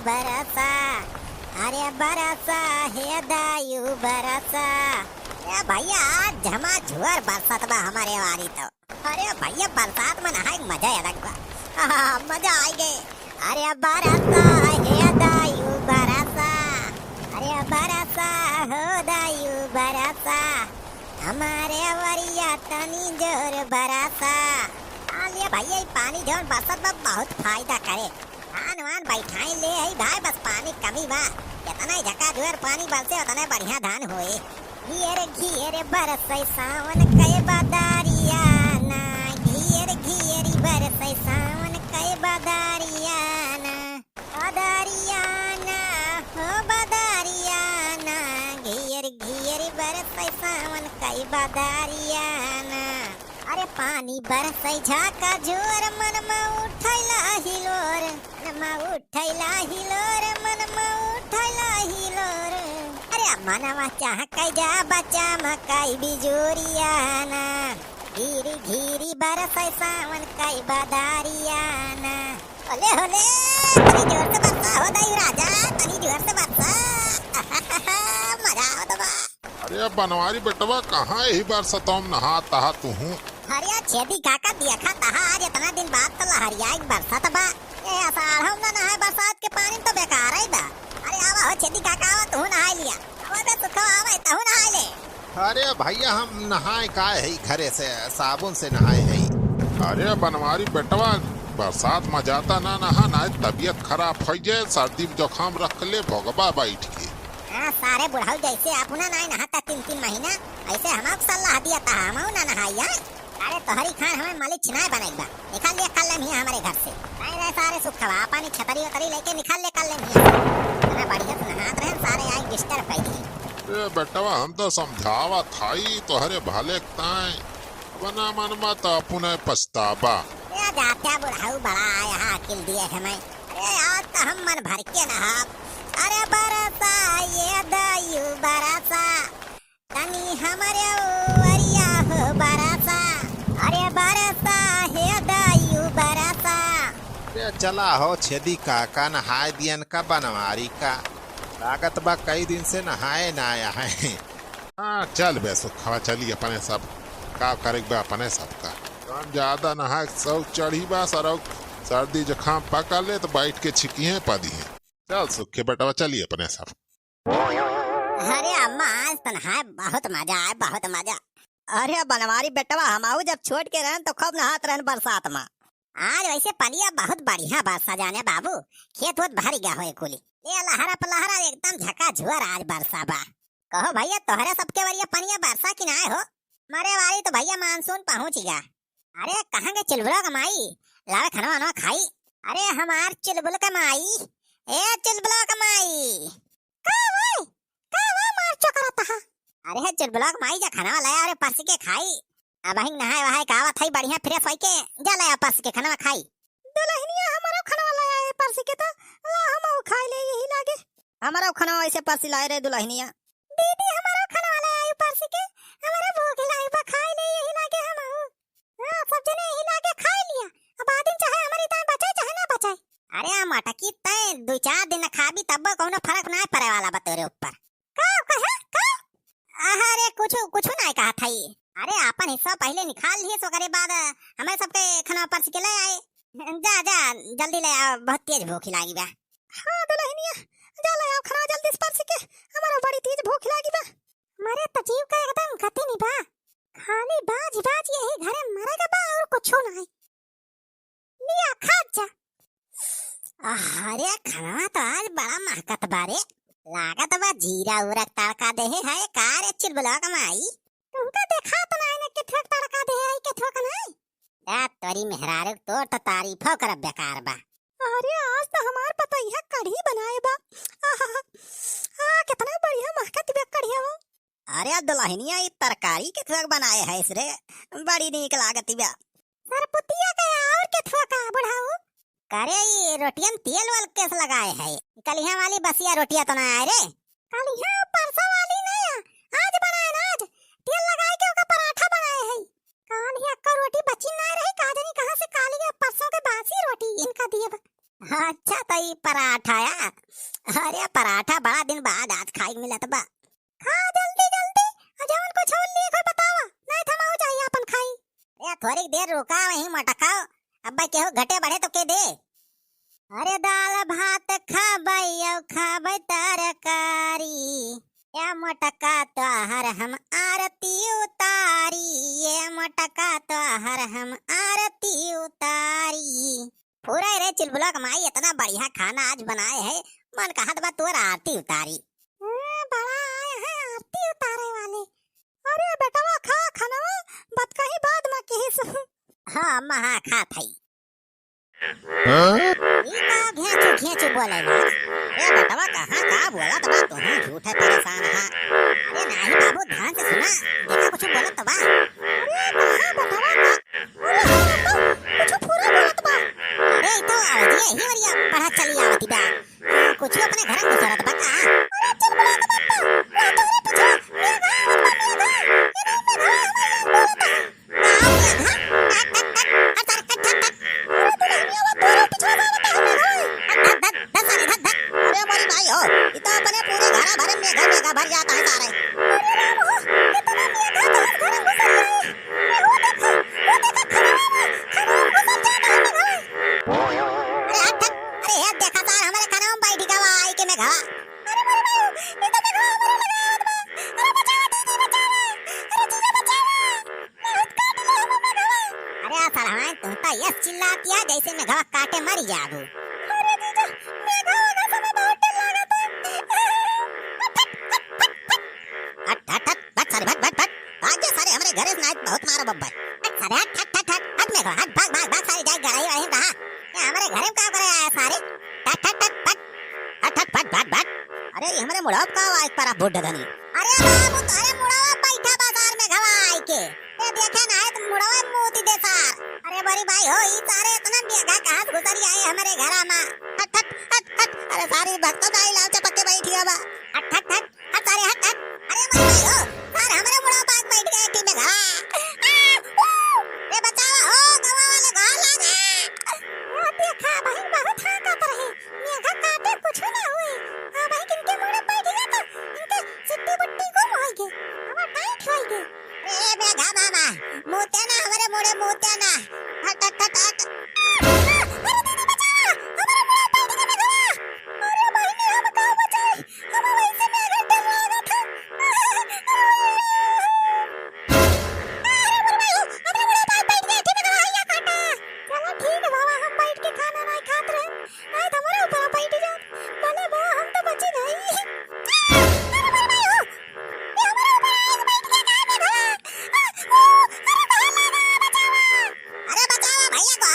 बरसा, अरे बरसा हे दायु बरसा। अरे भैया आज झमाझूर बरसात बा हमारे वाली तो। अरे भैया बरसात में नहाए मजा अलग बा। मजा आई गए। अरे बरसा हे दायु बरसा, अरे बरसा हो दायु बरसा, हमारे वरिया तनी जोर बरसा। आलिया भैया ये पानी जोन बरसात में बहुत फायदा करे। धान वान बैठाई ले आई भाई, बस पानी कमी बा। जितना ही झका जोर पानी बरसे उतना बढ़िया धान होए। घियर बरसे सावन कई बदारिया ना, घियर बरसे सावन कई बदारिया ना, बदारिया ना हो बदारिया ना, घियर बरसे सावन कई बदारिया ना। अरे पानी बरसे झाका जोर मन में उठैला हिलोर, मन में उठैला हिलोर, मन में उठैला हिलोर। अरे मनवा चाह कई जा बच्चा मकई बिजोरिया ना, घीरी बरसे सावन कई बदारिया ना। ओले होले तनी जोर से बरसा हो दई राजा, तनी जोर से बरसा। मजा आवत बा। अरे बनवारी बेटवा कहाँ यही बरसतों में नहा तहा तू हूँ। हरिया छेदी काका देखा तहा आज इतना दिन बाद तो लहरिया एक बरसात बा। ये अषाढ़ में नहाए बरसात के पानी तो बेकार ही बा। अरे आवा हो छेदी काका आवा तू नहा लिया, आवा बे सुखो आवा तू नहा ले। अरे भैया हम नहाए काहे है घरे से साबुन से नहाए है। अरे बनवारी बेटवा बरसात में जाता ना नहा ना तबीयत खराब हो जाए, सर्दी जुकाम रख ले भोगबा बैठ के। हाँ सारे बुढ़ाऊ जैसे अपना ना नहाता 3 महीना, ऐसे हमारे सलाह दिया था हम ना नहाइया। अरे तोहरी खान हमें मालिक छिनाए बनाई बा, निकाल ले कल ले हमारे घर से। नहीं रहे सारे सुखवा पानी छतरी उतरी लेके निकाल ले कल ले ना, बढ़िया से नहात रहे सारे आई डिस्टर्ब कर दी। अरे बेटवा हम तो समझावा था ही तोहरे भले ताए, बना मनमा तो अपने पछतावा। ये जात्या बुढ़ाऊ बड़ा यहाँ अकिल दिए हमें। अरे आज तो हम मन भर के नहा। अरे बरसा ये दायु बरसा, तनी हमारे वरिया हो बरसा, अरे बरसा हे दायु बरसा। अरे चला हो छेदी काका नहाए दियन का बनवारी का, लागत बा कई दिन से नहाए ना आया है। हाँ चल बे सुखवा चली अपने सब का करे बे अपने सब का। हम ज्यादा नहा सब चढ़ी बा सर सर्दी जुकाम पका ले तो बैठ के छिकिए पदी है। चल सुखे बेटवा चलिए अपने सब। अरे अम्मा आज तो नहाए बहुत मजा आए, बहुत मजा। अरे बनवारी बेटवा हमाऊ जब छोड़ के रहन तो खूब नहात रहन बरसात में। आज वैसे पलिया बहुत बढ़िया बरसा जाने बाबू, खेत वोत भर गया होए कुली। ये लहरा पलहरा एकदम झका झुअर आज बरसा बा। कहो भैया तोहरे सबके वरिया पनिया बरसा की नाय हो, मरे वाली तो भैया मानसून पहुंच गया। अरे कहाँ के चिलबुला कमाई लावे खाना वाना खाई। अरे हमार चिलबुल कमाई, ए चिलबुला कमाई का मार चकरता है। अरे है चिलबुला कमाई जा खाना लाया, अरे परस के खाई। अब हिंग नहाए वहाए कावा थई बढ़िया फ्रेश होई के जा लाया परस के खाना खाई। दुल्हनिया हमारा खाना लाया है परस के तो ला हम खाई ले यही लागे। हमारा खाना ऐसे परस लाए रे दुल्हनिया। दीदी हमारा खाना लाया है परस के, हमारा भूख लाई बा खाई ले यही लागे हम। हां सब जने यही लागे खाई लिया, अब आदिन चाहे हमारी ताई बचाए चाहे ना बचाए। अरे मटकी तय 2-4 दिन खाबी तब कोनो फर्क ना पड़े वाला बा तोरे ऊपर। का कहे का? अरे कुछ नहीं कहा था ये। अरे अपन हिस्सा पहले निकाल लिए सो करे बाद हमें सबके खाना परस के ले आए। जा जा जल्दी ले आओ, बहुत तेज भूख लागी बा। हां दुल्हनिया जा ले आओ खाना जल्दी परस के, हमारा बड़ी तेज भूख लागी बा। मरे तजीव का एकदम गति नहीं बा, खाली बाज यही घरे मरेगा बा और कुछ नहीं। लिया खा जा। अरे खाना तो आज बड़ा महकत बारे, लागत बा जीरा उरा तड़का दे है कार चिलबुला कमाई। तुमका देखा तो नहीं ने किथक तड़का दे है किथक नहीं। या तोरी मेहरारू तो तारीफो कर बेकार बा। अरे आज तो हमार पता है कढ़ी बनाए बा। कितना बढ़िया महकत बा कढ़ी वो। अरे दुल्हनिया ये तरकारी किथक बनाए है इसरे, बड़ी नीक लागत बा। सरपुतिया का और किथक का बुढ़ाऊ करे ये रोटियन तेल वाल कैसे लगाए है। कलिया वाली बसिया रोटियां तो ना आए रे, कलिया परसा वाली नहीं आज बनाए ना, आज तेल लगाए के ओका पराठा बनाए है। कालिया का रोटी बची ना रही, काजनी कहां से कालिया परसों के बासी रोटी इनका दिए। अच्छा तो ये पराठा या। अरे पराठा बड़ा दिन बाद आज खाई मिलत बा। खा जल्दी जल्दी, जवन कुछ और लिए कोई बतावा, नहीं थमाओ जाइए अपन खाई। ए थोड़ी देर रुका वहीं मटकाओ, अब्बा केहू घटे बढ़े तो के दे। अरे दाल भात खाबै तरकारी, या मोटका तो हर हम आरती उतारी, ये मोटका तो हर हम आरती उतारी। पूरा रे चिलबुला कमाई, इतना बढ़िया खाना आज बनाए है, मन कहत बा तोर आरती उतारी। बड़ा आए हैं आरती उतारे वाले। अरे बेटवा खा खाना, बात कहीं बाद में कही। हाँ अम्मा हाँ खा थई। घेचू घेचू बोले ना, ए बेटवा कहाँ का बोला तबा, तुम झूठे परेशान है। ए नहीं बाबू ध्यान से सुना, देखा कुछ बोला तबा। अरे बेटवा कुछ पूरा बोला तबा। अरे तो आवाज़ ही वरिया पढ़ा चली आवती बा, कुछ अपने घर में घुसरत बा का। अरे चल बोला तबा, ना तो पूछो भर जाता है सारे। देखा तार हमारे खाना में बैठी गवा आई के मैं घवा। अरे मेरे भाई ये तो मैं घवा मरे लगा। अरे बचाओ दीदी बचाओ, अरे दीदी बचाओ, बहुत काट लिया मैं घवा। अरे साला तुम तो ये चिल्लाती है जैसे मैं घवा काटे मर जाबू। अरे दीदी मैं घवा का समय बहुत डर लगा था। सारे हमारे घरे से बहुत मारो बब्बर। सारे हट में हट भाग सारे जाए गड़ाई रहे रहा। ये हमारे घरे में क्या करे आया सारे? हट। अरे ये हमारे मुड़ाव का आवाज पर बुड्ढ धनी। अरे बाबू तारे मुड़ाव बैठा बाजार में घवाई के। ये देखे ना है तो मुड़ाव मोती दे सार। अरे बड़ी भाई हो ई सारे इतना बेगा कहां से घुसरी आए हमारे घरा में। हट। अरे सारी भक्तों दाई लाव चपके बैठी है बा। हट सारे हट। अरे बड़ी भाई हो सारे हमारे मुड़ाव पास बैठ गए टी में घवा। रे बचावा हो गवा वाले घा लगा। वो देखा भाई बहुत हाकत रहे, मेघा काटे कुछ ना हुए। हां भाई किनके मुड़े बैठ गए तो इनके सिट्टी बुट्टी गुम हो गए, हवा टाइट हो गए। ए मेघा मामा मुते ना हमारे मुड़े मुते ना। हट। अरे दीदी बचाओ, हमारे मुड़े बैठ गए मेघा। अरे भाई ने हम कहां बचाए, हम वैसे मेघा डर लगा था। भैया को